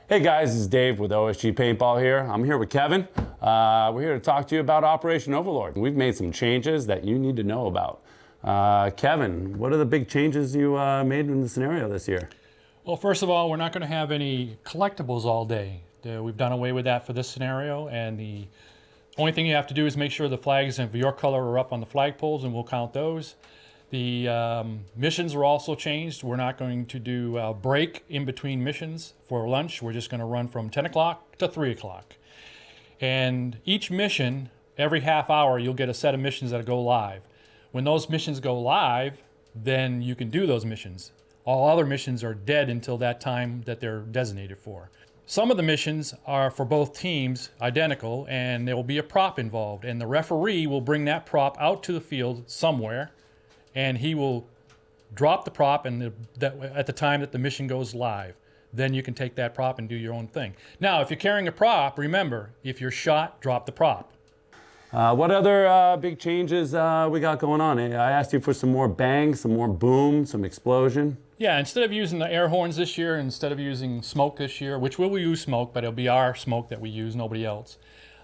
Hey guys, this is Dave with OSG Paintball here. I'm here with Kevin. We're here to talk to you about Operation Overlord. We've made some changes that you need to know about. Kevin, what are the big changes you made in the scenario this year? Well, first of all, we're not going to have any collectibles all day. We've done away with that for this scenario, and the only thing you have to do is make sure the flags of your color are up on the flagpoles, and we'll count those. The missions are also changed. We're not going to do a break in between missions for lunch. We're just going to run from 10 o'clock to 3 o'clock. And each mission, every half hour, you'll get a set of missions that go live. When those missions go live, then you can do those missions. All other missions are dead until that time that they're designated for. Some of the missions are for both teams identical, and there will be a prop involved, and the referee will bring that prop out to the field somewhere, and he will drop the prop at the time that the mission goes live. Then you can take that prop and do your own thing. Now, if you're carrying a prop, remember, if you're shot, drop the prop. What other big changes we got going on? I asked you for some more bang, some more boom, some explosion. Yeah, instead of using the air horns this year, instead of using smoke this year, which we'll use smoke, but it'll be our smoke that we use, nobody else.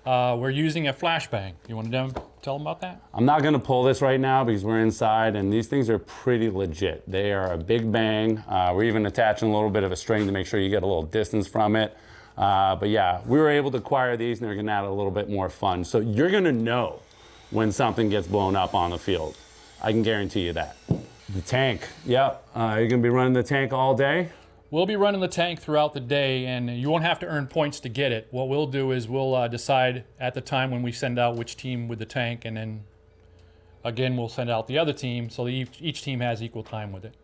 We're using a flashbang. You want to tell them about that? I'm not going to pull this right now because we're inside, and these things are pretty legit. They are a big bang. We're even attaching a little bit of a string to make sure you get a little distance from it. But yeah, we were able to acquire these, and they're going to add a little bit more fun. So you're going to know when something gets blown up on the field. I can guarantee you that. The tank, yep. You're going to be running the tank all day? We'll be running the tank throughout the day, and you won't have to earn points to get it. What we'll do is we'll decide at the time when we send out which team with the tank, and then again we'll send out the other team so each team has equal time with it.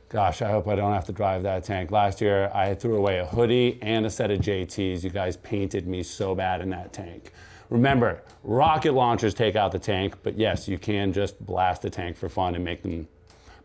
Gosh, I hope I don't have to drive that tank. Last year I threw away a hoodie and a set of JTs. You guys painted me so bad in that tank. Remember, rocket launchers take out the tank, but yes, you can just blast the tank for fun and make them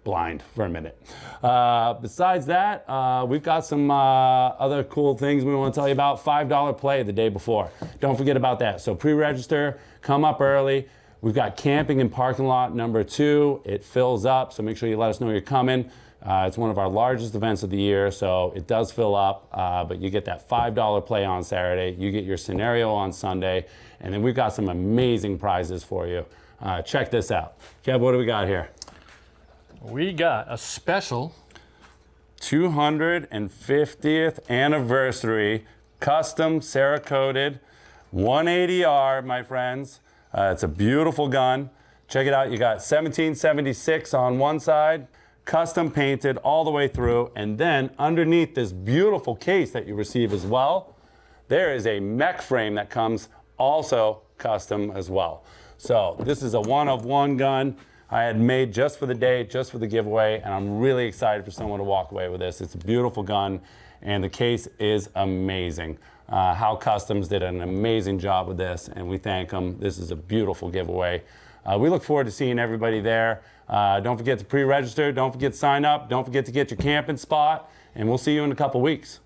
blind for a minute. Besides that, we've got some other cool things we want to tell you about. $5 play the day before. Don't forget about that. So pre-register, come up early. We've got camping in parking lot number 2. It fills up, so make sure you let us know you're coming. It's one of our largest events of the year, so it does fill up, but you get that $5 play on Saturday. You get your scenario on Sunday, and then we've got some amazing prizes for you. Check this out. Kev, what do we got here? We got a special 250th anniversary custom Cerakoted 180R, my friends. It's a beautiful gun. Check it out. You got 1776 on one side, custom painted all the way through, and then underneath this beautiful case that you receive as well, there is a mech frame that comes also custom as well. So this is a one-of-one gun I had made just for the day, just for the giveaway, and I'm really excited for someone to walk away with this. It's a beautiful gun, and the case is amazing. How Customs did an amazing job with this, and we thank them. This is a beautiful giveaway. We look forward to seeing everybody there. Don't forget to pre-register. Don't forget to sign up. Don't forget to get your camping spot, and we'll see you in a couple weeks.